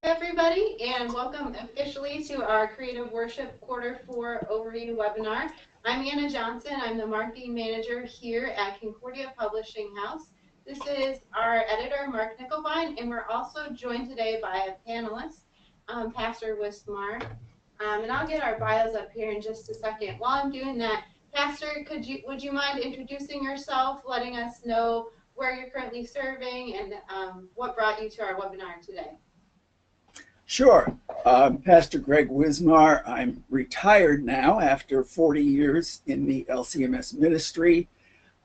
Everybody, and welcome officially to our Creative Worship Q4 Overview webinar. I'm Anna Johnson. I'm the marketing manager here at Concordia Publishing House. This is our editor, Mark Nickelbein, and we're also joined today by a panelist, Pastor Wismar. And I'll get our bios up here in just a second. While I'm doing that, Pastor, would you mind introducing yourself, letting us know where you're currently serving, and what brought you to our webinar today? Sure. Pastor Greg Wismar. I'm retired now after 40 years in the LCMS ministry.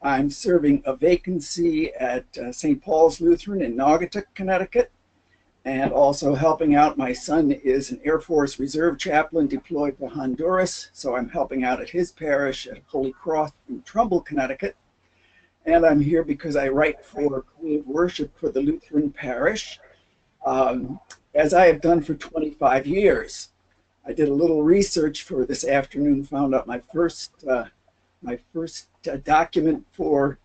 I'm serving a vacancy at St. Paul's Lutheran in Naugatuck, Connecticut, and also helping out. My son is an Air Force Reserve chaplain deployed to Honduras, so I'm helping out at his parish at Holy Cross in Trumbull, Connecticut. And I'm here because I write for Creative Worship for the Lutheran Parish, as I have done for 25 years. I did a little research for this afternoon, found out my first document for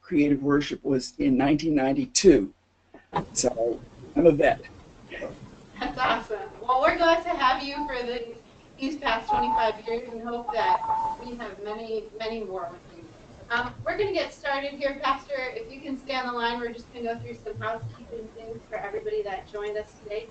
Creative Worship was in 1992. So I'm a vet. That's awesome. Well, we're glad to have you for these past 25 years and hope that we have many, many more with you. We're going to get started here, Pastor. If you can stay on the line, we're just going to go through some housekeeping things for everybody that joined us today.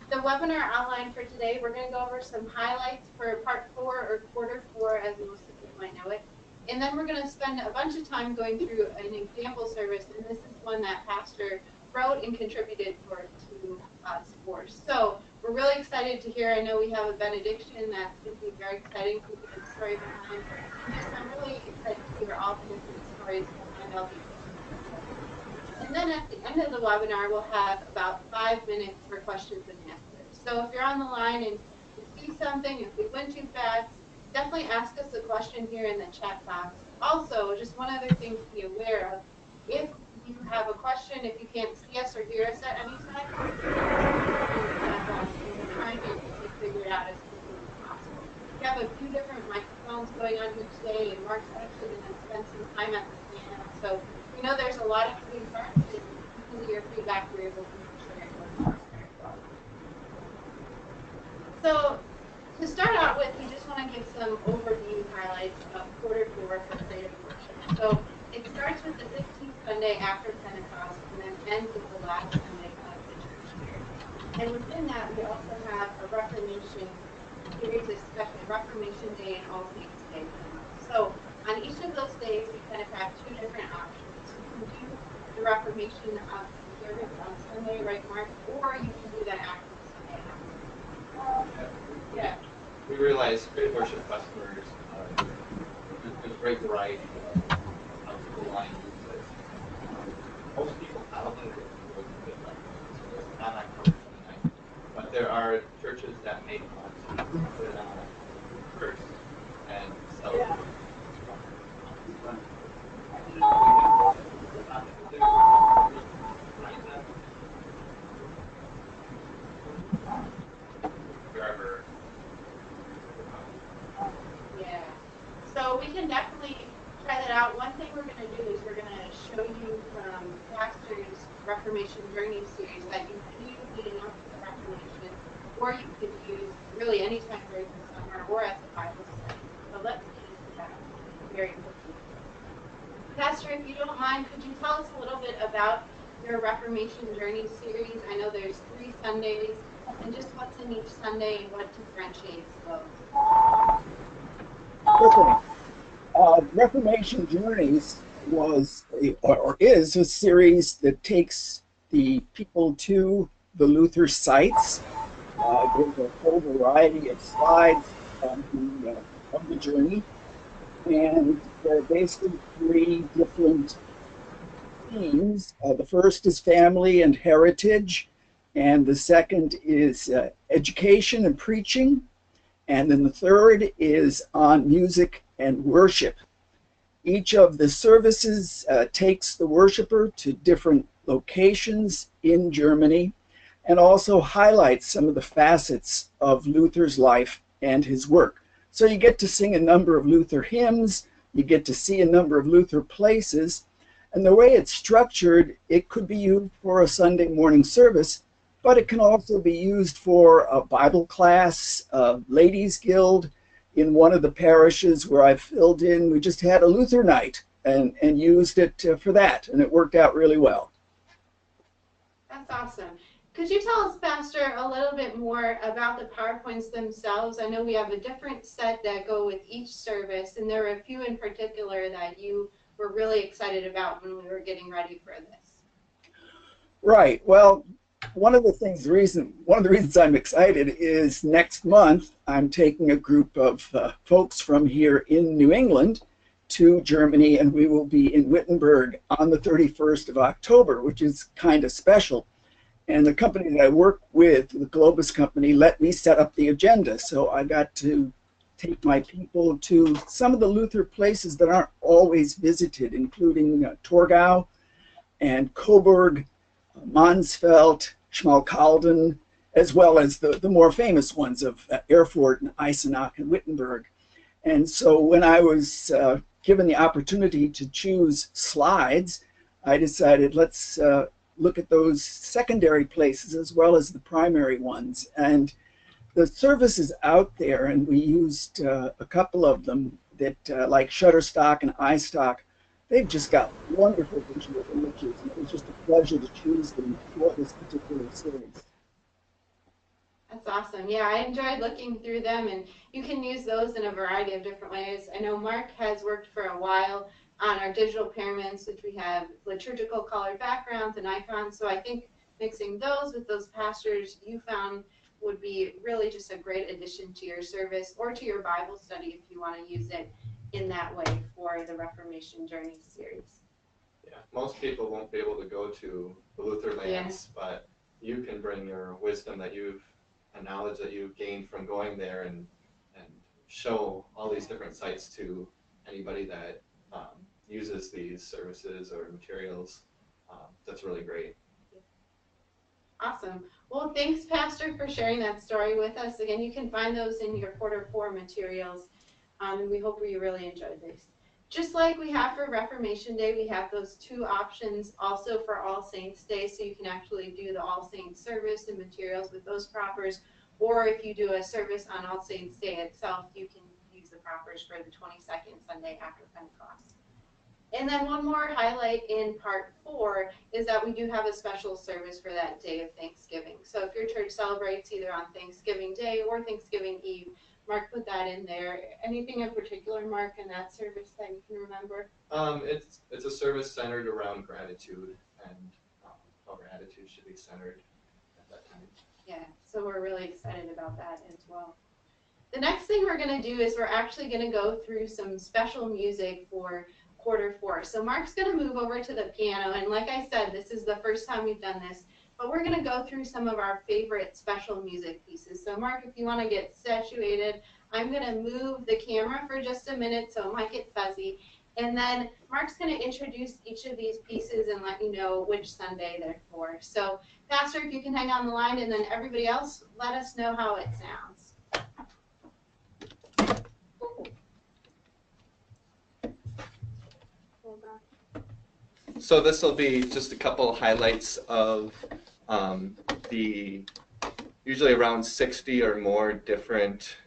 The webinar outline for today, we're going to go over some highlights for Part 4 or Quarter 4, as most of you might know it. And then we're going to spend a bunch of time going through an example service, and this is one that Pastor wrote and contributed to us for. So we're really excited to hear. I know we have a benediction that's going to be very exciting to hear the story behind. I'm really excited to hear all the different stories behind all these. And then at the end of the webinar, we'll have about 5 minutes for questions and answers. So if you're on the line and you see something, if we went too fast, definitely ask us a question here in the chat box. Also, just one other thing to be aware of, if you have a question, if you can't see us or hear us at any time, we're trying to figure it out as quickly as possible. We have a few different microphones going on here today, and Mark's actually going to spend some time at the piano. So we know there's a lot of moving parts, and because of your feedback, we're able to make sure it works very well. So to start out with, we just want to give some overview highlights of Quarter 4 for Creative Worship. So it starts with the 15th Sunday after Pentecost and then ends with the last Sunday of the church year. And within that, we also have a Reformation series, especially Reformation Day and All Saints Day. So on each of those days, we kind of have two different options. You can do the Reformation of the service on Sunday, right, Mark? Or you can do that after the Sunday. Yeah. We realize Creative Worship customers, there's a great variety of the line uses. Most people probably would get like this, not on October 29th, but there are churches that may want to put it on first and celebrate. Wherever. Yeah. So we can definitely try that out. One thing we're going to do is we're going to show you from Pastor's Reformation Journey series that you can use leading up to the Reformation, or you could use really anytime during the summer or at the Bible study. So let's get into that very quickly. Pastor, if you don't mind, could you tell us a little bit about your Reformation Journey series? I know there's 3 Sundays, and just what's in each Sunday and what differentiates those. Reformation Journeys was or is a series that takes the people to the Luther sites. There's a whole variety of slides of the journey, and there are basically 3 different themes. The first is family and heritage, and the second is education and preaching, and then the third is on music and worship. Each of the services takes the worshiper to different locations in Germany and also highlights some of the facets of Luther's life and his work. So you get to sing a number of Luther hymns, you get to see a number of Luther places, and the way it's structured, it could be used for a Sunday morning service, but it can also be used for a Bible class, a ladies' guild. In one of the parishes where I filled in, we just had a Luther night and used it for that, and it worked out really well. That's awesome. Could you tell us, Pastor, a little bit more about the PowerPoints themselves? I know we have a different set that go with each service, and there are a few in particular that you were really excited about when we were getting ready for this. Right. Well, one of the reasons I'm excited is next month I'm taking a group of folks from here in New England to Germany, and we will be in Wittenberg on the 31st of October, which is kind of special. And the company that I work with, the Globus company, let me set up the agenda. So I got to take my people to some of the Luther places that aren't always visited, including Torgau and Coburg, Mansfeld, Schmalkalden, as well as the more famous ones of Erfurt and Eisenach and Wittenberg. And so when I was given the opportunity to choose slides, I decided let's look at those secondary places as well as the primary ones. And the service is out there, and we used a couple of them that, like Shutterstock and iStock, they've just got wonderful visual images, and it was just a pleasure to choose them for this particular series. That's awesome. Yeah, I enjoyed looking through them, and you can use those in a variety of different ways. I know Mark has worked for a while on our digital pyramids, which we have liturgical colored backgrounds and icons, so I think mixing those with those pastors you found would be really just a great addition to your service or to your Bible study if you want to use it in that way for the Reformation Journey series. Yeah, most people won't be able to go to the Luther lands, but you can bring your wisdom that you've and knowledge that you've gained from going there and show all these different sites to anybody that uses these services or materials. That's really great. Awesome. Well, thanks, Pastor, for sharing that story with us. Again, you can find those in your Q4 materials, and we hope you really enjoyed this. Just like we have for Reformation Day, we have those two options also for All Saints Day, so you can actually do the All Saints service and materials with those proffers, or if you do a service on All Saints Day itself, you can use the proffers for the 22nd Sunday after Pentecost. And then one more highlight in part 4 is that we do have a special service for that day of Thanksgiving. So if your church celebrates either on Thanksgiving Day or Thanksgiving Eve, Mark put that in there. Anything in particular, Mark, in that service that you can remember? It's a service centered around gratitude, and how gratitude should be centered at that time. Yeah, so we're really excited about that as well. The next thing we're going to do is we're actually going to go through some special music for Q4. So Mark's going to move over to the piano, and like I said, this is the first time we've done this, but we're going to go through some of our favorite special music pieces. So Mark, if you want to get situated, I'm going to move the camera for just a minute so it might get fuzzy, and then Mark's going to introduce each of these pieces and let you know which Sunday they're for. So Pastor, if you can hang on the line, and then everybody else, let us know how it sounds. So this will be just a couple highlights of the usually around 60 or more different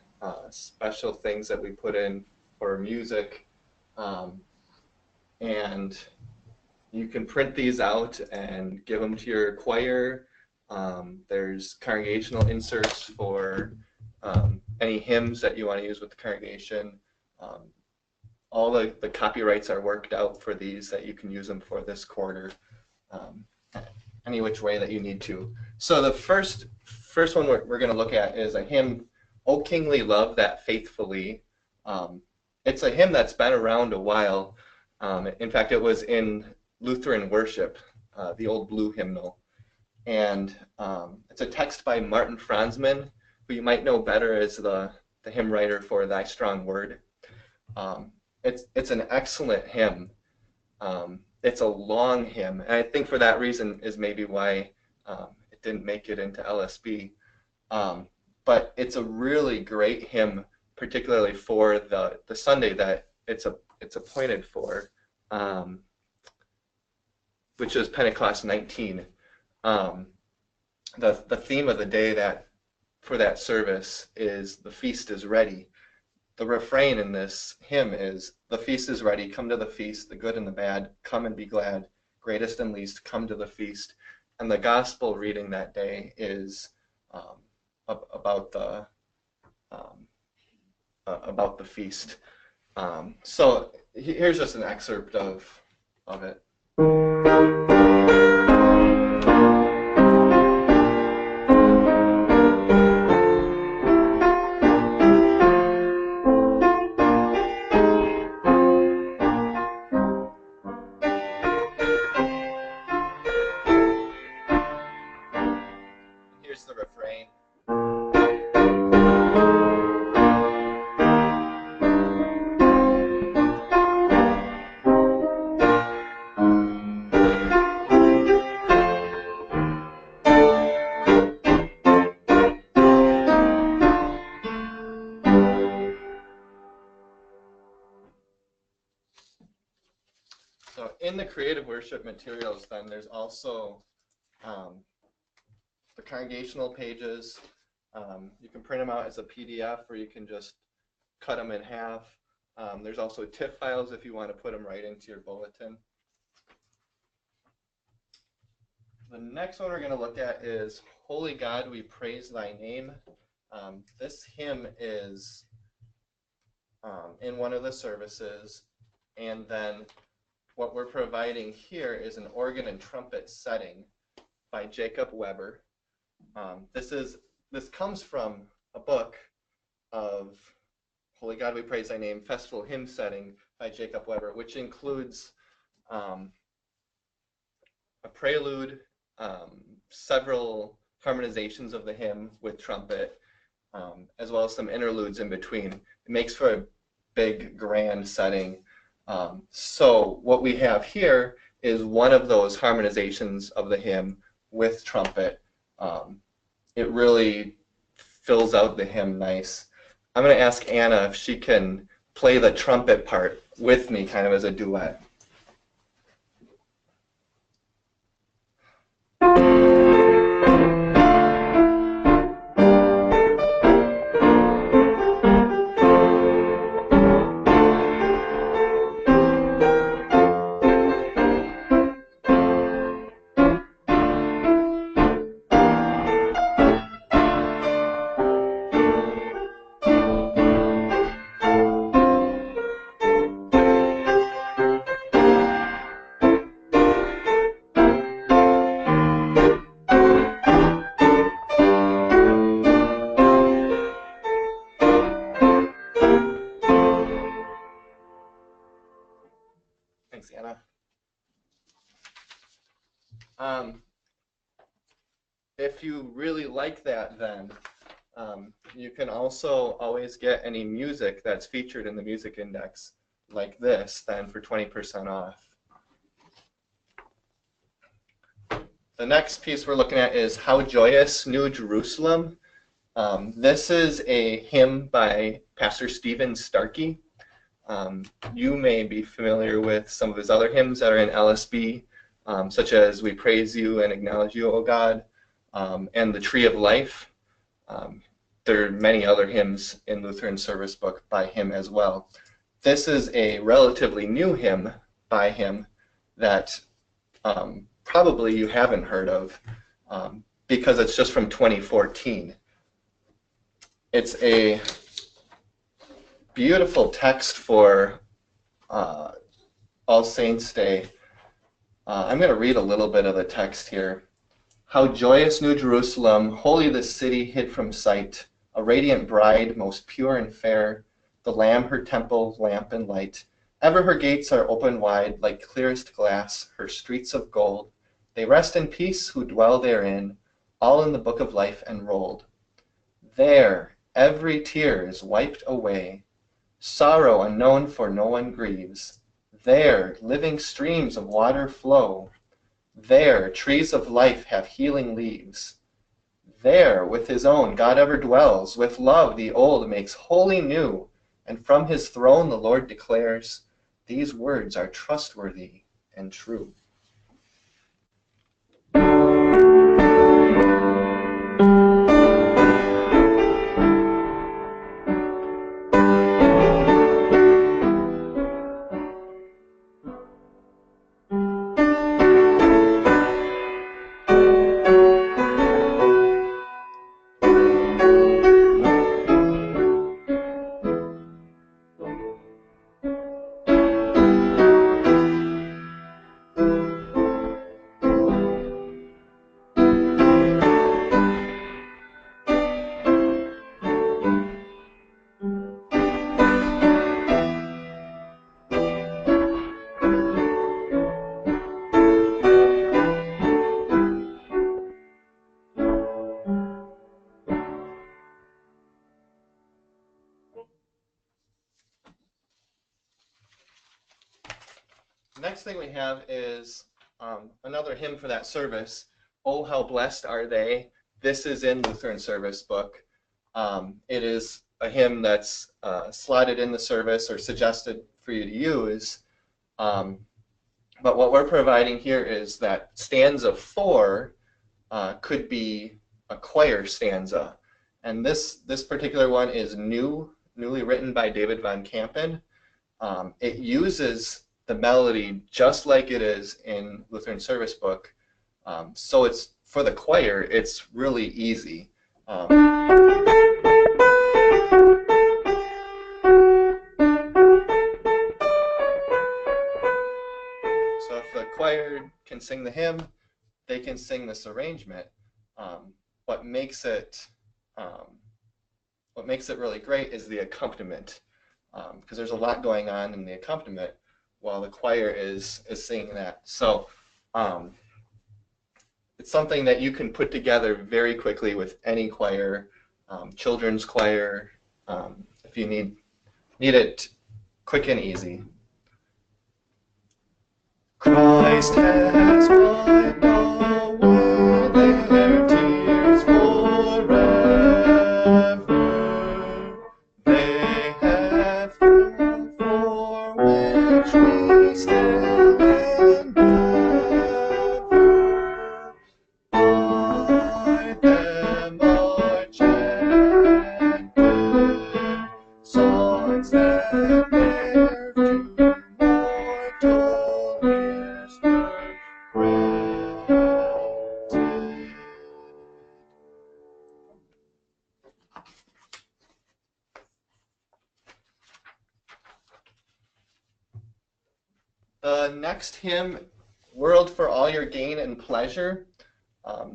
special things that we put in for music. And you can print these out and give them to your choir. There's congregational inserts for any hymns that you want to use with the congregation. All the copyrights are worked out for these, that you can use them for this quarter, any which way that you need to. So the first one we're going to look at is a hymn, O Kingly Love That Faithfully. It's a hymn that's been around a while. In fact, it was in Lutheran worship, the old blue hymnal. And it's a text by Martin Franzmann, who you might know better as the hymn writer for Thy Strong Word. It's an excellent hymn. It's a long hymn, and I think for that reason is maybe why it didn't make it into LSB. But it's a really great hymn, particularly for the Sunday that it's appointed for, which is Pentecost 19. the theme of the day that for that service is the feast is ready. The refrain in this hymn is, the feast is ready, come to the feast, the good and the bad, come and be glad, greatest and least, come to the feast. And the gospel reading that day is about the feast. So here's just an excerpt of it. Here's the refrain. So in the creative worship materials, then there's also the congregational pages. You can print them out as a PDF, or you can just cut them in half. There's also TIFF files if you want to put them right into your bulletin. The next one we're going to look at is Holy God, we praise thy name. This hymn is in one of the services, and then what we're providing here is an organ and trumpet setting by Jacob Weber. This comes from a book of Holy God, we praise thy name, festival hymn setting by Jacob Weber, which includes a prelude, several harmonizations of the hymn with trumpet, as well as some interludes in between. It makes for a big, grand setting. So what we have here is one of those harmonizations of the hymn with trumpet. It really fills out the hymn nice. I'm going to ask Anna if she can play the trumpet part with me, kind of as a duet. Thanks, Anna. If you really like that, then you can also always get any music that's featured in the music index like this, then for 20% off. The next piece we're looking at is How Joyous New Jerusalem. This is a hymn by Pastor Stephen Starkey. You may be familiar with some of his other hymns that are in LSB, such as We Praise You and Acknowledge You, O God, and The Tree of Life. There are many other hymns in Lutheran Service Book by him as well. This is a relatively new hymn by him that probably you haven't heard of because it's just from 2014. It's a beautiful text for All Saints Day. I'm going to read a little bit of the text here. How joyous New Jerusalem, holy the city hid from sight, a radiant bride, most pure and fair, the Lamb her temple, lamp and light. Ever her gates are open wide, like clearest glass, her streets of gold. They rest in peace who dwell therein, all in the book of life enrolled. There every tear is wiped away, sorrow unknown for no one grieves. There living streams of water flow, there trees of life have healing leaves. There with his own God ever dwells, with love the old makes wholly new, and from his throne the Lord declares, these words are trustworthy and true. next thing we have is another hymn for that service. Oh, how blessed are they. This is in Lutheran Service Book. It is a hymn that's slotted in the service or suggested for you to use. But what we're providing here is that stanza 4 could be a choir stanza. And this particular one is newly written by David von Kampen. It uses the melody just like it is in Lutheran Service Book. So it's for the choir, it's really easy. So if the choir can sing the hymn, they can sing this arrangement. What makes it really great is the accompaniment, because there's a lot going on in the accompaniment while the choir is singing that. So it's something that you can put together very quickly with any choir, children's choir, if you need it quick and easy. Christ has wiped away their tears forever. They have come for which we stand and gather. By them are chanted songs that bear to mortal ears their gratitude. The next hymn, World for All Your Gain and Pleasure.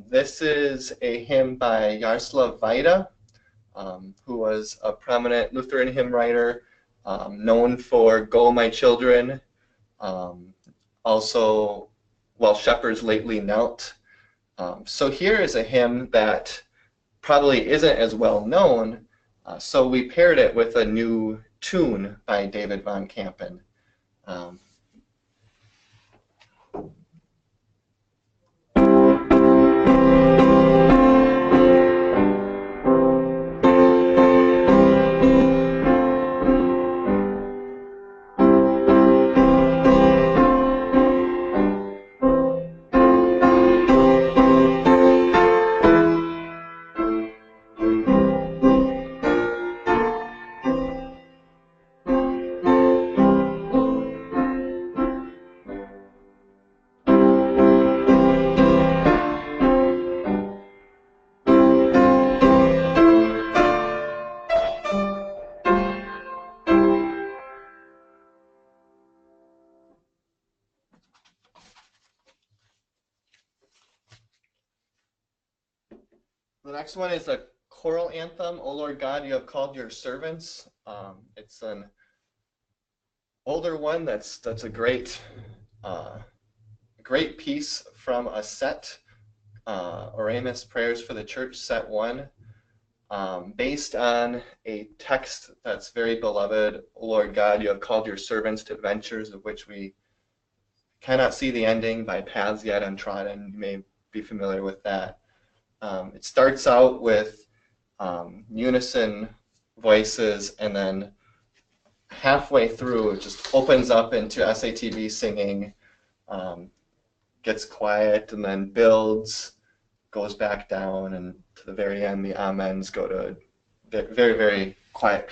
This is a hymn by Jaroslav Vaida, who was a prominent Lutheran hymn writer, known for Go My Children, also While Shepherds Lately Knelt. So here is a hymn that probably isn't as well known, so we paired it with a new tune by David von Kampen. The next one is a choral anthem, O Lord God, you have called your servants. It's an older one that's a great piece from a set, Oramus Prayers for the Church, set 1, based on a text that's very beloved, O Lord God, you have called your servants to adventures of which we cannot see the ending, by paths yet untrodden. You may be familiar with that. It starts out with unison voices, and then halfway through it just opens up into SATB singing, gets quiet, and then builds, goes back down, and to the very end the amens go to very, very quiet.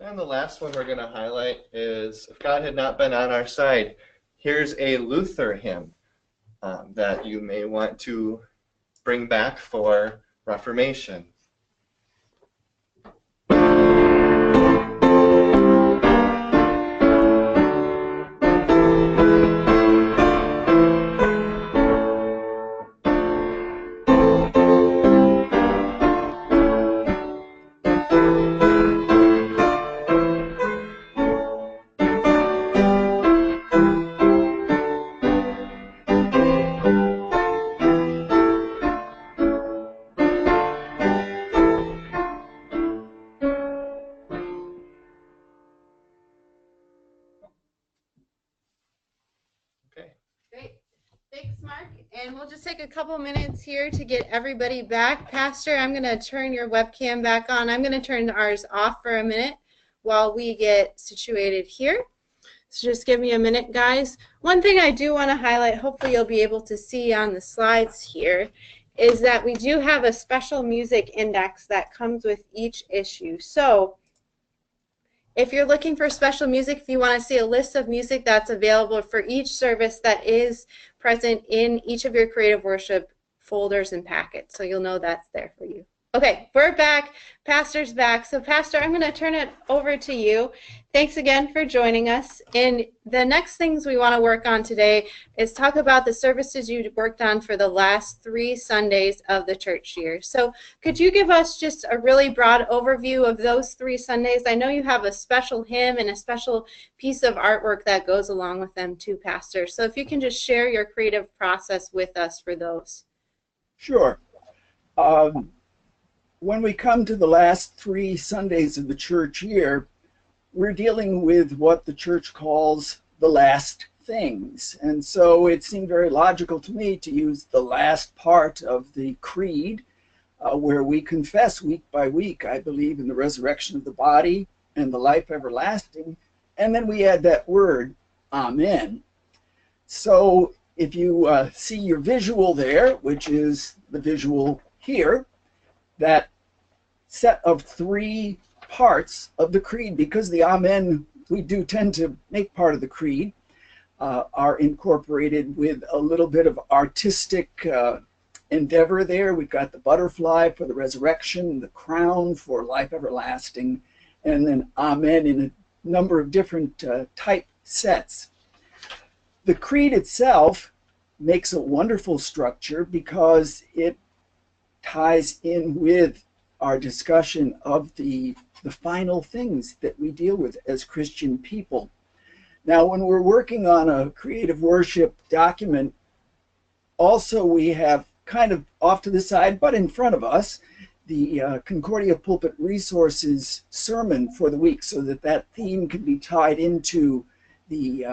And the last one we're going to highlight is If God Had Not Been on Our Side. Here's a Luther hymn that you may want to bring back for Reformation. Great. Thanks, Mark. And we'll just take a couple minutes here to get everybody back. Pastor, I'm going to turn your webcam back on. I'm going to turn ours off for a minute while we get situated here. So just give me a minute, guys. One thing I do want to highlight, hopefully you'll be able to see on the slides here, is that we do have a special music index that comes with each issue. So if you're looking for special music, if you want to see a list of music that's available for each service, that is present in each of your creative worship folders and packets. So you'll know that's there for you. Okay, we're back. Pastor's back. So Pastor, I'm going to turn it over to you. Thanks again for joining us. And the next things we want to work on today is talk about the services you worked on for the last 3 Sundays of the church year. So could you give us just a really broad overview of those 3 Sundays? I know you have a special hymn and a special piece of artwork that goes along with them too, Pastor. So if you can just share your creative process with us for those. Sure. When we come to the last 3 Sundays of the church year, we're dealing with what the church calls the last things. And so it seemed very logical to me to use the last part of the creed, where we confess week by week, I believe in the resurrection of the body and the life everlasting, and then we add that word, Amen. So if you see your visual there, which is the visual here, that set of 3 parts of the creed, because the Amen we do tend to make part of the creed, are incorporated with a little bit of artistic endeavor there. We've got the butterfly for the resurrection, the crown for life everlasting, and then Amen in a number of different type sets. The creed itself makes a wonderful structure because it ties in with our discussion of the final things that we deal with as Christian people. Now, when we're working on a creative worship document, also we have kind of off to the side, but in front of us, the Concordia Pulpit Resources sermon for the week, so that that theme can be tied into the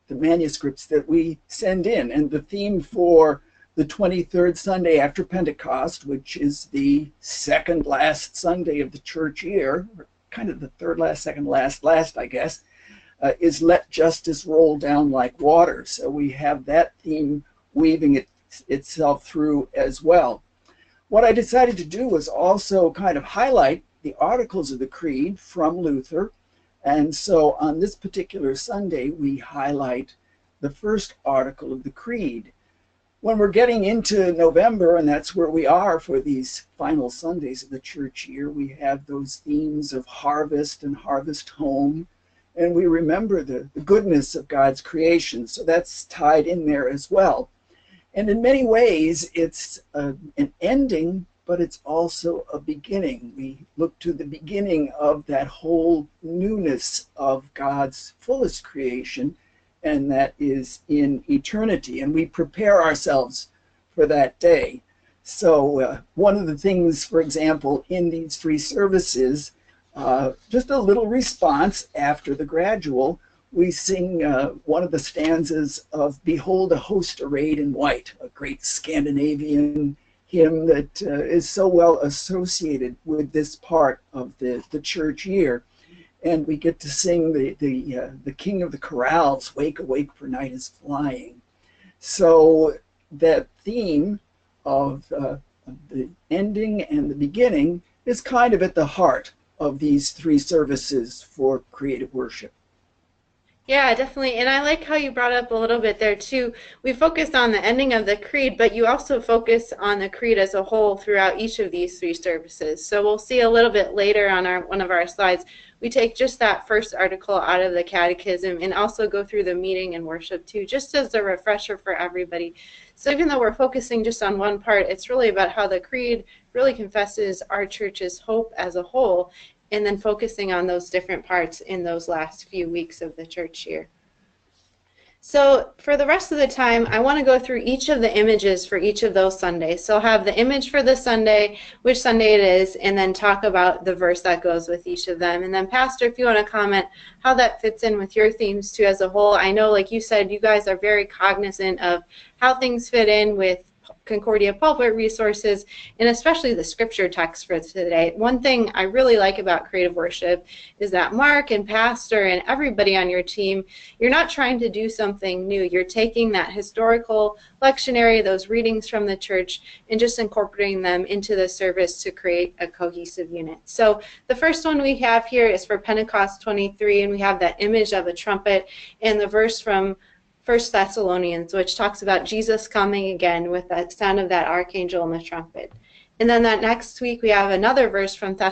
manuscripts that we send in. And the theme for the 23rd Sunday after Pentecost, which is the second last Sunday of the church year, or kind of the third last, second last, I guess, is Let Justice Roll Down Like Water. So we have that theme weaving itself through as well. What I decided to do was also kind of highlight the articles of the Creed from Luther. And so on this particular Sunday, we highlight the first article of the Creed. When we're getting into November, and that's where we are for these final Sundays of the church year, we have those themes of harvest and harvest home, and we remember the goodness of God's creation. So that's tied in there as well. And in many ways, it's an ending, but it's also a beginning. We look to the beginning of that whole newness of God's fullest creation, and that is in eternity, and we prepare ourselves for that day. So one of the things, for example, in these 3 services, just a little response after the gradual, we sing one of the stanzas of Behold a Host Arrayed in White, a great Scandinavian hymn that is so well associated with this part of the church year. And we get to sing the King of the Chorales, Wake, Awake, for Night is Flying. So that theme of the ending and the beginning is kind of at the heart of these three services for creative worship. Yeah, definitely. And I like how you brought up a little bit there too. We focused on the ending of the creed, but you also focus on the creed as a whole throughout each of these three services. So we'll see a little bit later on one of our slides. We take just that first article out of the Catechism and also go through the meeting and worship too, just as a refresher for everybody. So even though we're focusing just on one part, it's really about how the creed really confesses our church's hope as a whole, and then focusing on those different parts in those last few weeks of the church year. So for the rest of the time, I want to go through each of the images for each of those Sundays. So I'll have the image for the Sunday, which Sunday it is, and then talk about the verse that goes with each of them. And then Pastor, if you want to comment how that fits in with your themes too as a whole. I know, like you said, you guys are very cognizant of how things fit in with Concordia pulpit resources, and especially the scripture text for today. One thing I really like about creative worship is that Mark and Pastor and everybody on your team, you're not trying to do something new. You're taking that historical lectionary, those readings from the church, and just incorporating them into the service to create a cohesive unit. So the first one we have here is for Pentecost 23, and we have that image of a trumpet and the verse from 1 Thessalonians, which talks about Jesus coming again with the sound of that archangel and the trumpet. And then that next week we have another verse from 1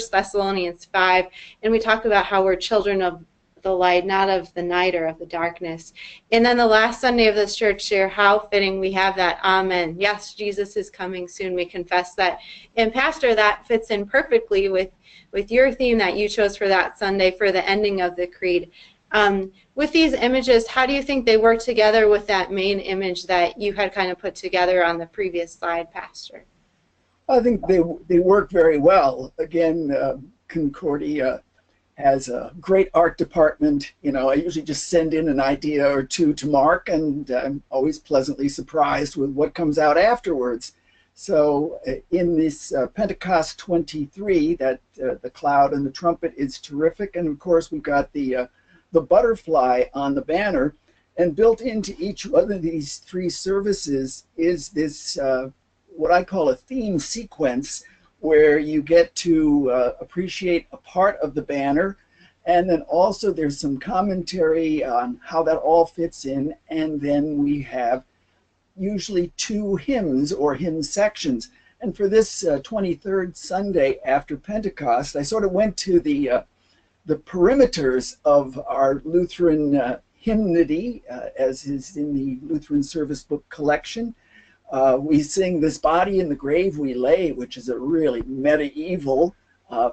Thessalonians 5, and we talk about how we're children of the light, not of the night or of the darkness. And then the last Sunday of this church year, how fitting we have that Amen. Yes, Jesus is coming soon. We confess that. And Pastor, that fits in perfectly with your theme that you chose for that Sunday for the ending of the creed. With these images, how do you think they work together with that main image that you had kind of put together on the previous slide, Pastor? I think they work very well. Again, Concordia has a great art department. You know, I usually just send in an idea or two to Mark, and I'm always pleasantly surprised with what comes out afterwards. So in this Pentecost 23, that the cloud and the trumpet is terrific, and of course we've got the butterfly on the banner, and built into each one of these three services is this what I call a theme sequence, where you get to appreciate a part of the banner, and then also there's some commentary on how that all fits in, and then we have usually two hymns or hymn sections. And for this 23rd Sunday after Pentecost, I sort of went to the perimeters of our Lutheran hymnody, as is in the Lutheran Service Book collection. We sing "This Body in the Grave We Lay," which is a really medieval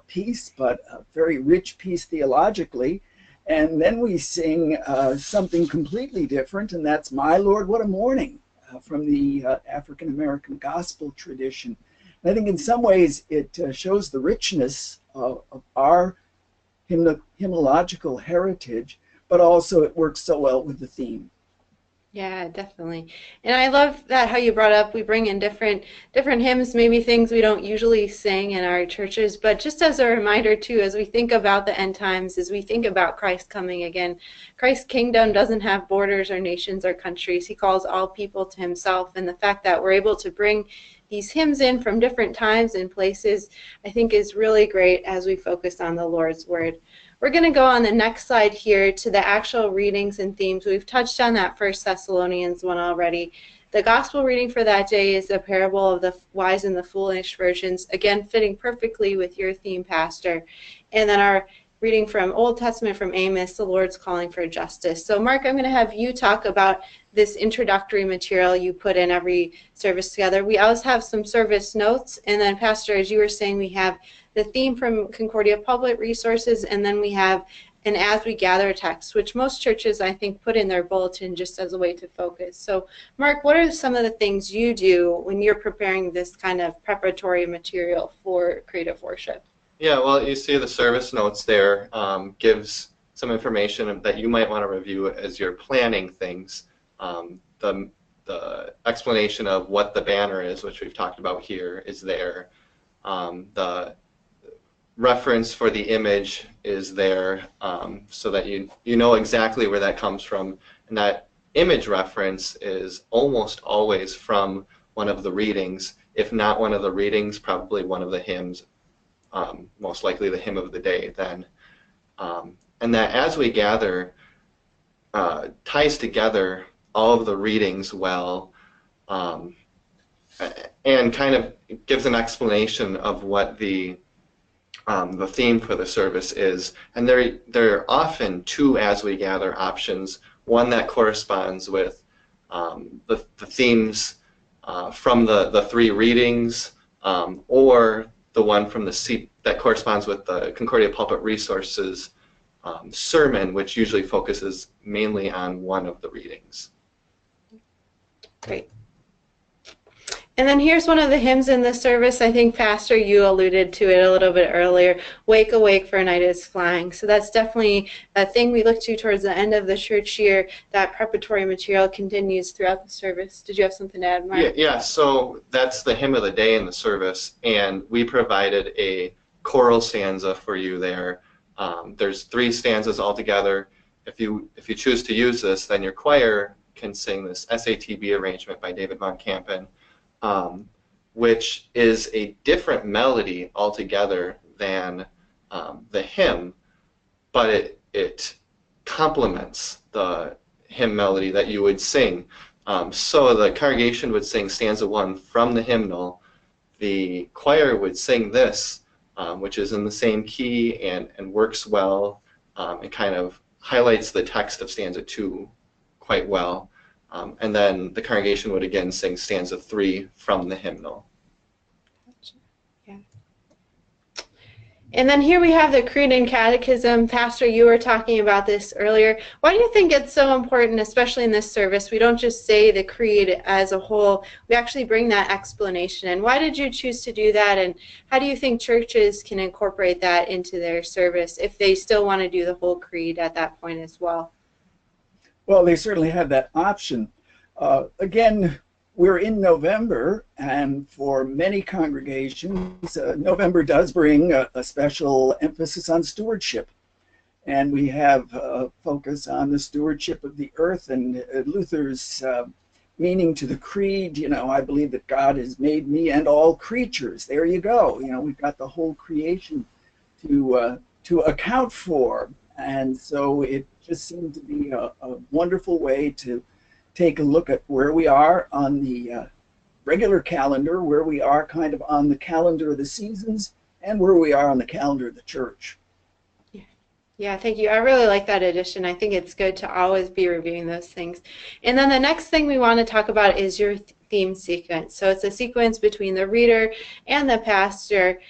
piece, but a very rich piece theologically. And then we sing something completely different, and that's "My Lord, What a Morning," from the African American gospel tradition. And I think in some ways it shows the richness of our hymnological heritage, but also it works so well with the theme. Yeah, definitely. And I love that how you brought up we bring in different hymns, maybe things we don't usually sing in our churches, but just as a reminder too, as we think about the end times, as we think about Christ coming again, Christ's kingdom doesn't have borders or nations or countries. He calls all people to himself, and the fact that we're able to bring these hymns in from different times and places, I think is really great as we focus on the Lord's Word. We're going to go on the next slide here to the actual readings and themes. We've touched on that 1 Thessalonians one already. The gospel reading for that day is the parable of the wise and the foolish virgins, again fitting perfectly with your theme, Pastor. And then our reading from Old Testament from Amos, the Lord's calling for justice. So Mark, I'm going to have you talk about this introductory material you put in every service together. We always have some service notes, and then Pastor, as you were saying, we have the theme from Concordia Public Resources, and then we have an As We Gather text, which most churches, I think, put in their bulletin just as a way to focus. So, Mark, what are some of the things you do when you're preparing this kind of preparatory material for creative worship? Yeah, well, you see the service notes there gives some information that you might want to review as you're planning things. The explanation of what the banner is, which we've talked about here, is there. The reference for the image is there, so that you know exactly where that comes from. And that image reference is almost always from one of the readings. If not one of the readings, probably one of the hymns. most likely the hymn of the day then. And that as we gather ties together all of the readings well, and kind of gives an explanation of what the theme for the service is. And there are often two as we gather options, one that corresponds with the themes from the three readings, or the one from that corresponds with the Concordia Pulpit Resources sermon, which usually focuses mainly on one of the readings. Great. And then here's one of the hymns in the service. I think, Pastor, you alluded to it a little bit earlier. Wake, awake, for night is flying. So that's definitely a thing we look to towards the end of the church year. That preparatory material continues throughout the service. Did you have something to add, Mark? Yeah, so that's the hymn of the day in the service, and we provided a choral stanza for you there. There's 3 stanzas altogether. If you choose to use this, then your choir can sing this SATB arrangement by David Von Kampen, which is a different melody altogether than the hymn, but it complements the hymn melody that you would sing. So the congregation would sing stanza 1 from the hymnal. The choir would sing this, which is in the same key and works well, and kind of highlights the text of stanza 2 quite well. And then the congregation would again sing stanza 3 from the hymnal. Yeah. And then here we have the Creed and Catechism. Pastor, you were talking about this earlier. Why do you think it's so important, especially in this service? We don't just say the Creed as a whole. We actually bring that explanation. And why did you choose to do that? And how do you think churches can incorporate that into their service if they still want to do the whole Creed at that point as well? Well, they certainly have that option. Again, we're in November, and for many congregations, November does bring a special emphasis on stewardship. And we have a focus on the stewardship of the earth, and Luther's meaning to the Creed, you know, I believe that God has made me and all creatures. There you go. You know, we've got the whole creation to account for. And so it just seemed to be a wonderful way to take a look at where we are on the regular calendar, where we are kind of on the calendar of the seasons, and where we are on the calendar of the church. Yeah, thank you. I really like that addition. I think it's good to always be reviewing those things. And then the next thing we want to talk about is your theme sequence. So it's a sequence between the reader and the pastor.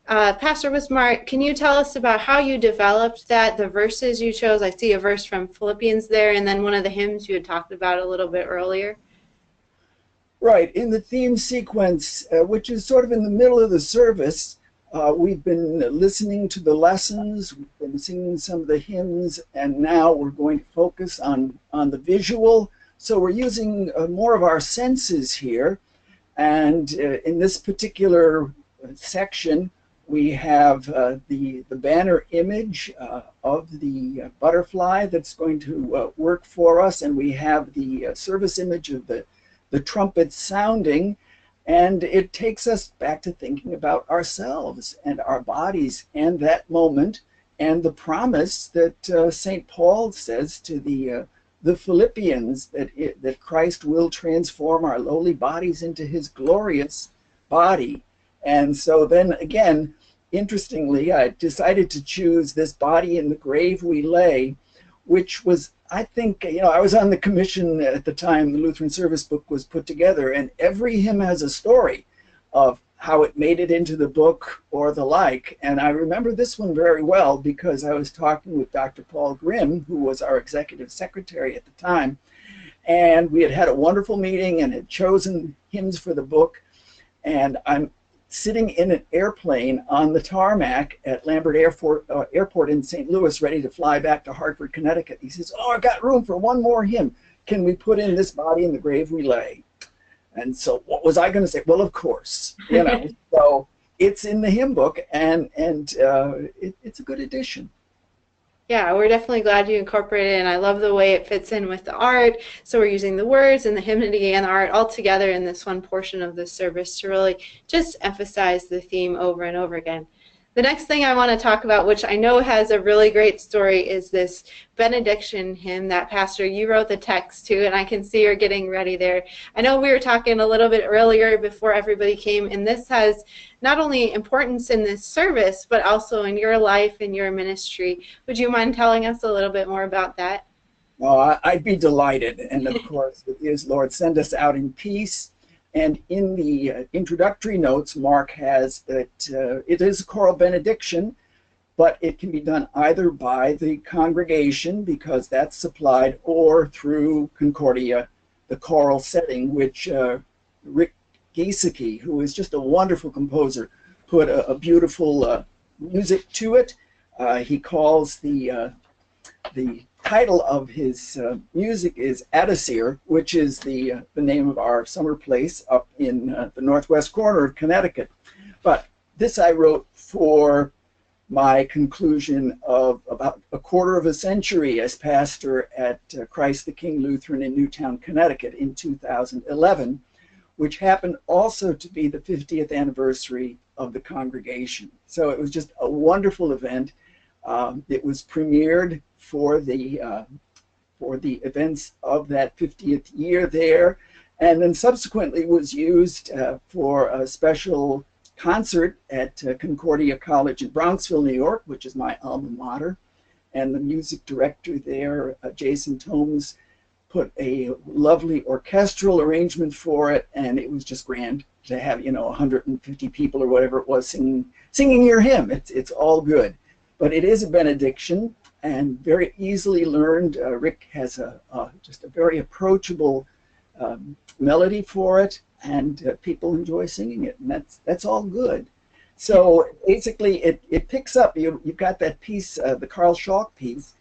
Pastor Wismar, can you tell us about how you developed that, the verses you chose? I see a verse from Philippians there, and then one of the hymns you had talked about a little bit earlier. Right. In the theme sequence, which is sort of in the middle of the service, we've been listening to the lessons, we've been singing some of the hymns, and now we're going to focus on the visual. So we're using more of our senses here. And in this particular section, we have the banner image of the butterfly that's going to work for us, and we have the service image of the trumpet sounding, and it takes us back to thinking about ourselves and our bodies and that moment and the promise that St. Paul says to the Philippians that Christ will transform our lowly bodies into his glorious body. And so then again, interestingly, I decided to choose this Body in the Grave We Lay, which was, I think, you know, I was on the commission at the time the Lutheran Service Book was put together, and every hymn has a story of how it made it into the book or the like. And I remember this one very well because I was talking with Dr. Paul Grimm, who was our executive secretary at the time, and we had had a wonderful meeting and had chosen hymns for the book. And I'm sitting in an airplane on the tarmac at Lambert Airport in St. Louis, ready to fly back to Hartford, Connecticut. He says, "Oh, I've got room for one more hymn. Can we put in this Body in the Grave We Lay?" And so what was I going to say? Well, of course, you know. So it's in the hymn book, and it's a good addition. Yeah, we're definitely glad you incorporated it, and I love the way it fits in with the art. So we're using the words and the hymnody and the art all together in this one portion of the service to really just emphasize the theme over and over again. The next thing I want to talk about, which I know has a really great story, is this Benediction hymn that, Pastor, you wrote the text to, and I can see you're getting ready there. I know we were talking a little bit earlier before everybody came, and this has not only importance in this service, but also in your life and your ministry. Would you mind telling us a little bit more about that? Well, I'd be delighted. And of course, it is, Lord, send us out in peace. And in the introductory notes, Mark has that it is a choral benediction, but it can be done either by the congregation, because that's supplied, or through Concordia, the choral setting, which Rick Giesecke, who is just a wonderful composer, put a beautiful music to it. He calls the title of his music is Adasir, which is the name of our summer place up in the northwest corner of Connecticut. But this I wrote for my conclusion of about a quarter of a century as pastor at Christ the King Lutheran in Newtown, Connecticut in 2011, which happened also to be the 50th anniversary of the congregation. So it was just a wonderful event. It was premiered for the events of that 50th year there, and then subsequently was used for a special concert at Concordia College in Bronxville, New York, which is my alma mater. And the music director there, Jason Tomes, put a lovely orchestral arrangement for it, and it was just grand to have 150 people or whatever it was singing your hymn. It's all good. But it is a benediction, and very easily learned. Rick has just a very approachable melody for it, and people enjoy singing it, and that's all good. So basically, it picks up. You've got that piece, the Carl Schalk piece,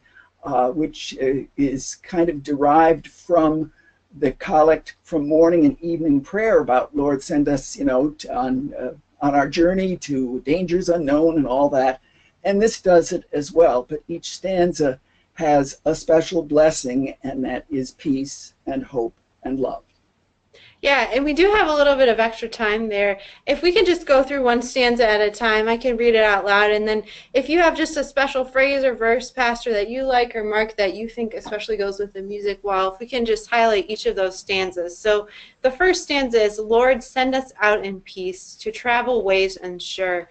which is kind of derived from the collect from morning and evening prayer about Lord, send us, on our journey to dangers unknown and all that. And this does it as well, but each stanza has a special blessing, and that is peace and hope and love. Yeah, and we do have a little bit of extra time there. If we can just go through one stanza at a time, I can read it out loud, and then if you have just a special phrase or verse, Pastor, that you like, or Mark, that you think especially goes with the music, well, if we can just highlight each of those stanzas. So the first stanza is, Lord, send us out in peace to travel ways unsure.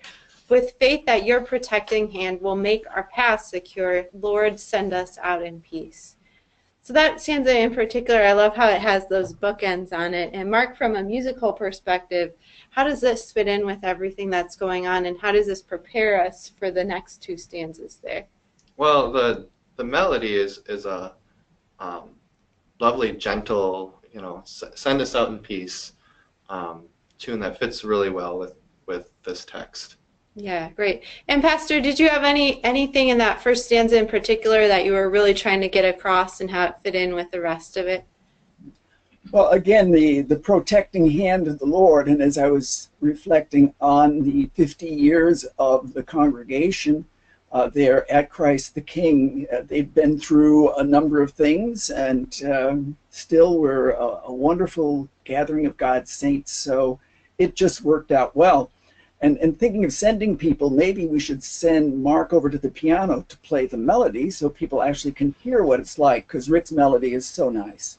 With faith that your protecting hand will make our path secure, Lord, send us out in peace. So that stanza in particular, I love how it has those bookends on it. And Mark, from a musical perspective, how does this fit in with everything that's going on, and how does this prepare us for the next two stanzas there? Well, the melody is a lovely, gentle, send us out in peace tune that fits really well with this text. Yeah, great. And Pastor, did you have anything in that first stanza in particular that you were really trying to get across, and how it fit in with the rest of it? Well, again, the protecting hand of the Lord, and as I was reflecting on the 50 years of the congregation there at Christ the King, they've been through a number of things, and still we're a wonderful gathering of God's saints, so it just worked out well. And thinking of sending people, maybe we should send Mark over to the piano to play the melody so people actually can hear what it's like, because Rick's melody is so nice.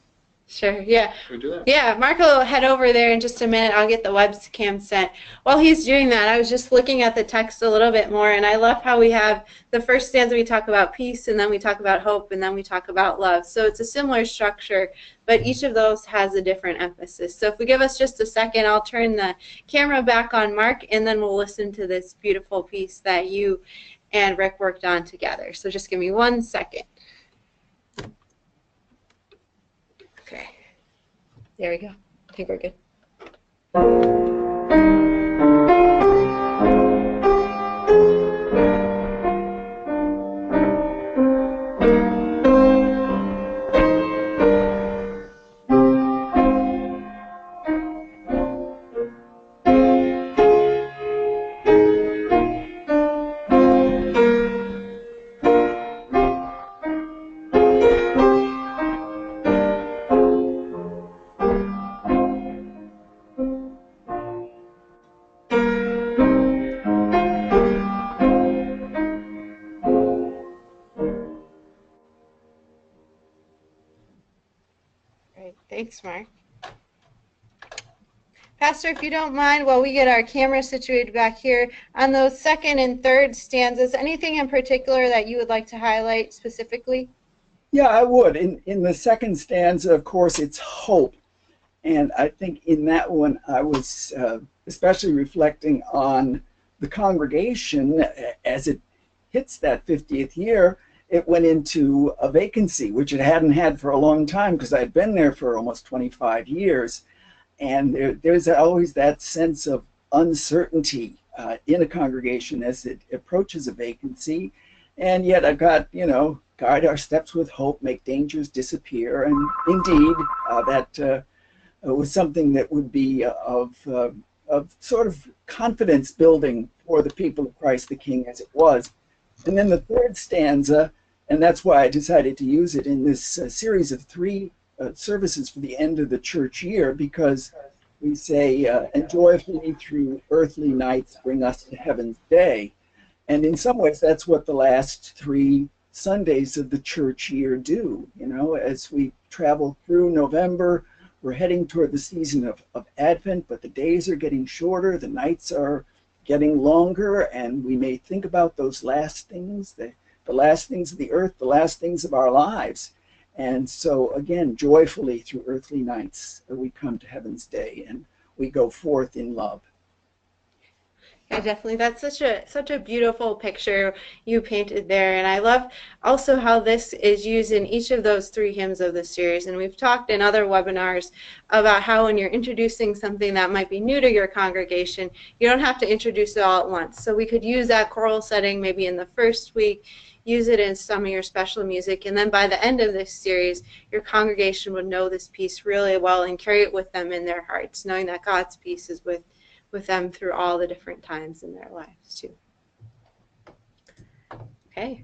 Sure, yeah. Can we do that? Yeah, Mark will head over there in just a minute. I'll get the webcam sent. While he's doing that, I was just looking at the text a little bit more, and I love how we have the first stanza, we talk about peace, and then we talk about hope, and then we talk about love. So it's a similar structure, but each of those has a different emphasis. So if we give us just a second, I'll turn the camera back on Mark, and then we'll listen to this beautiful piece that you and Rick worked on together. So just give me 1 second. Okay. There we go. I think we're good. Thanks, Mark. Pastor, if you don't mind, while we get our camera situated back here, on those second and third stanzas, anything in particular that you would like to highlight specifically? Yeah, I would. In the second stanza, of course, it's hope. And I think in that one, I was especially reflecting on the congregation as it hits that 50th year. It went into a vacancy, which it hadn't had for a long time because I'd been there for almost 25 years. And there's always that sense of uncertainty in a congregation as it approaches a vacancy. And yet I've got, guide our steps with hope, make dangers disappear. And indeed, that was something that would be of sort of confidence building for the people of Christ the King as it was. And then the third stanza, and that's why I decided to use it in this series of three services for the end of the church year, because we say, and joyfully through earthly nights bring us to heaven's day. And in some ways, that's what the last three Sundays of the church year do. As we travel through November, we're heading toward the season of Advent, but the days are getting shorter, the nights are getting longer, and we may think about those last things, the last things of the earth, the last things of our lives. And so, again, joyfully through earthly nights, we come to heaven's day, and we go forth in love. Yeah, definitely. That's such a beautiful picture you painted there. And I love also how this is used in each of those three hymns of the series. And we've talked in other webinars about how when you're introducing something that might be new to your congregation, you don't have to introduce it all at once. So we could use that choral setting maybe in the first week, use it in some of your special music, and then by the end of this series, your congregation would know this piece really well and carry it with them in their hearts, knowing that God's peace is with them through all the different times in their lives too. Okay.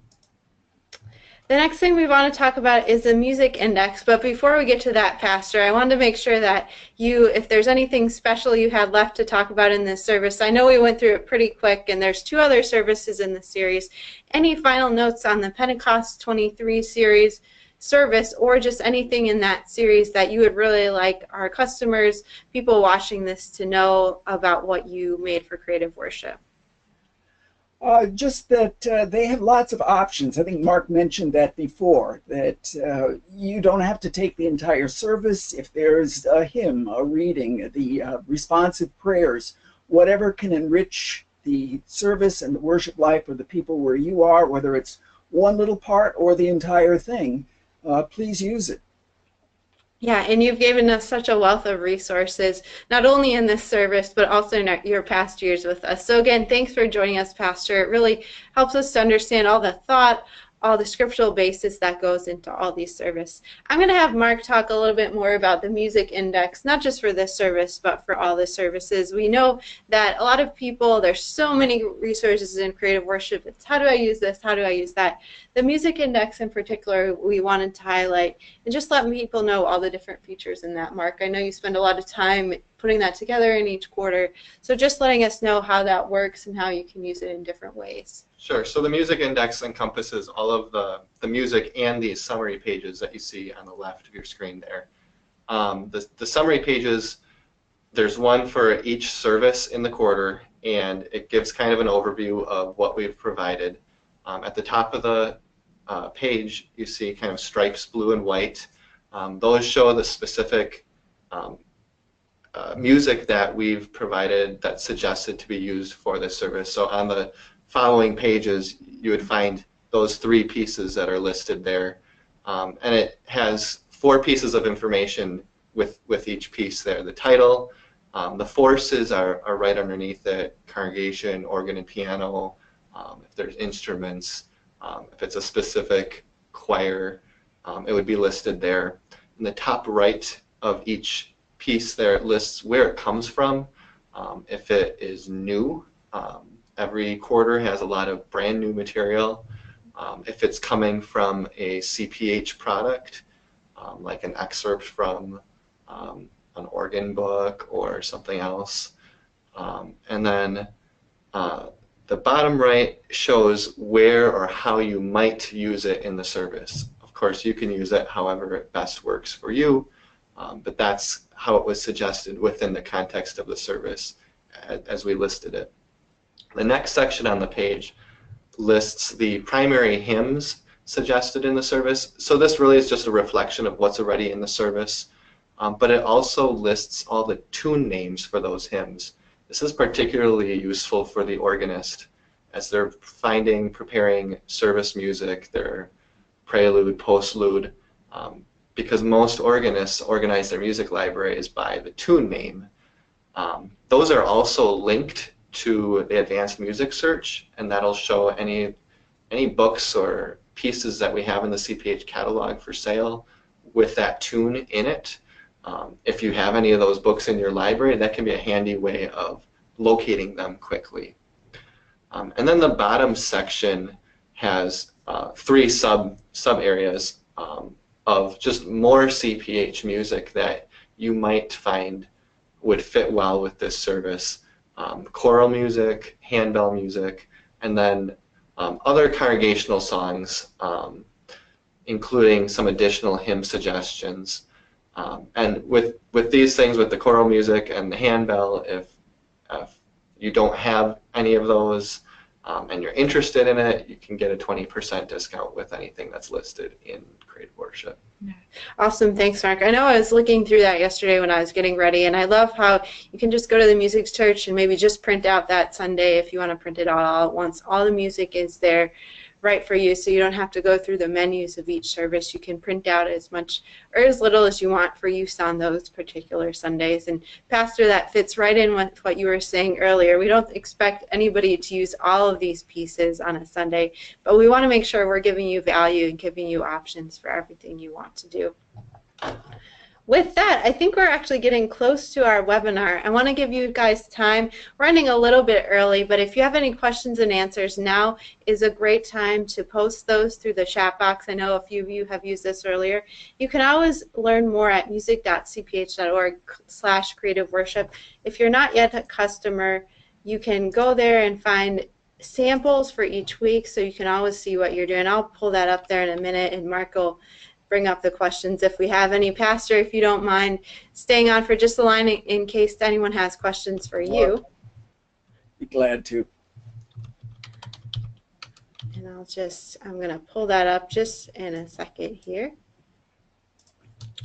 The next thing we want to talk about is the music index, but before we get to that, Pastor, I wanted to make sure that if there's anything special you had left to talk about in this service, I know we went through it pretty quick, and there's 2 other services in the series. Any final notes on the Pentecost 23 series service, or just anything in that series that you would really like our customers, people watching this, to know about what you made for creative worship? Just that they have lots of options. I think Mark mentioned that before, that you don't have to take the entire service. If there's a hymn, a reading, the responsive prayers, whatever can enrich the service and the worship life of the people where you are, whether it's one little part or the entire thing, please use it. Yeah, and you've given us such a wealth of resources, not only in this service, but also in your past years with us. So again, thanks for joining us, Pastor. It really helps us to understand all the thought, all the scriptural basis that goes into all these services. I'm going to have Mark talk a little bit more about the music index, not just for this service, but for all the services. We know that a lot of people, there's so many resources in creative worship. It's how do I use this? How do I use that? The music index in particular, we wanted to highlight and just let people know all the different features in that. Mark, I know you spend a lot of time putting that together in each quarter, so just letting us know how that works and how you can use it in different ways. Sure. So the music index encompasses all of the music and these summary pages that you see on the left of your screen there. The summary pages, there's one for each service in the quarter, and it gives kind of an overview of what we've provided. At the top of the page, you see kind of stripes, blue and white. Those show the specific music that we've provided that's suggested to be used for this service. So on the following pages, you would find those 3 pieces that are listed there. And it has 4 pieces of information with each piece there. The title, the forces are right underneath it, congregation, organ and piano, if there's instruments, if it's a specific choir, it would be listed there. In the top right of each piece there, it lists where it comes from. If it is new, every quarter has a lot of brand new material. If it's coming from a CPH product, like an excerpt from an organ book or something else. And then the bottom right shows where or how you might use it in the service. Of course, you can use it however it best works for you. but that's how it was suggested within the context of the service as we listed it. The next section on the page lists the primary hymns suggested in the service. So this really is just a reflection of what's already in the service, but it also lists all the tune names for those hymns. This is particularly useful for the organist as they're preparing service music, their prelude, postlude, because most organists organize their music libraries by the tune name. Those are also linked to the advanced music search, and that'll show any books or pieces that we have in the CPH catalog for sale with that tune in it. If you have any of those books in your library, that can be a handy way of locating them quickly. And then the bottom section has three sub areas of just more CPH music that you might find would fit well with this service. Choral music, handbell music, and then other congregational songs, including some additional hymn suggestions. And with these things, with the choral music and the handbell, if you don't have any of those and you're interested in it, you can get a 20% discount with anything that's listed in Creative Worship. Awesome, thanks, Mark. I know I was looking through that yesterday when I was getting ready, and I love how you can just go to the music search and maybe just print out that Sunday if you want to print it all at once. All the music is there right for you, so you don't have to go through the menus of each service. You can print out as much or as little as you want for use on those particular Sundays. And Pastor, that fits right in with what you were saying earlier. We don't expect anybody to use all of these pieces on a Sunday, but we want to make sure we're giving you value and giving you options for everything you want to do. With that, I think we're actually getting close to our webinar. I want to give you guys time. We're running a little bit early, but if you have any questions and answers, now is a great time to post those through the chat box. I know a few of you have used this earlier. You can always learn more at music.cph.org/creative worship. If you're not yet a customer, you can go there and find samples for each week, so you can always see what you're doing. I'll pull that up there in a minute, and Mark will bring up the questions if we have any. Pastor, if you don't mind staying on for just a line in case anyone has questions for you. Be glad to. And I'm going to pull that up just in a second here,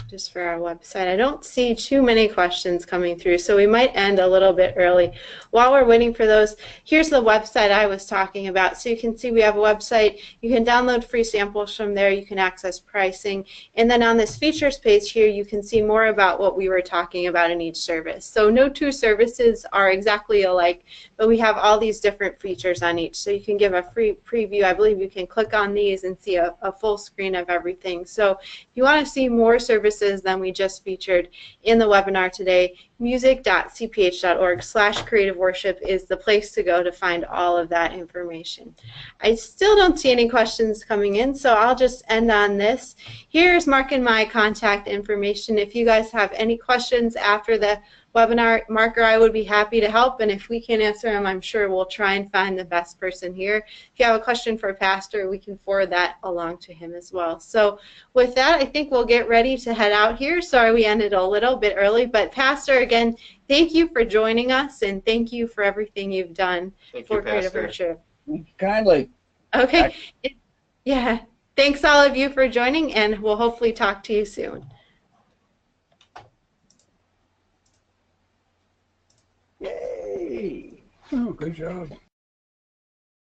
just for our website. I don't see too many questions coming through, so we might end a little bit early. While we're waiting for those, here's the website I was talking about. So you can see we have a website. You can download free samples from there. You can access pricing. And then on this features page here, you can see more about what we were talking about in each service. So no two services are exactly alike, but we have all these different features on each. So you can give a free preview. I believe you can click on these and see a full screen of everything. So if you want to see more services than we just featured in the webinar today, music.cph.org/creative worship is the place to go to find all of that information. I still don't see any questions coming in, so I'll just end on this. Here's Mark and my contact information. If you guys have any questions after the webinar, Mark or I would be happy to help, and if we can answer them, I'm sure we'll try and find the best person here. If you have a question for a pastor, we can forward that along to him as well. So with that, I think we'll get ready to head out here. Sorry we ended a little bit early, but Pastor, again, thank you for joining us, and thank you for everything you've done for Creative Worship. Kindly. Okay. Yeah. Thanks all of you for joining, and we'll hopefully talk to you soon. Yay! Oh, good job.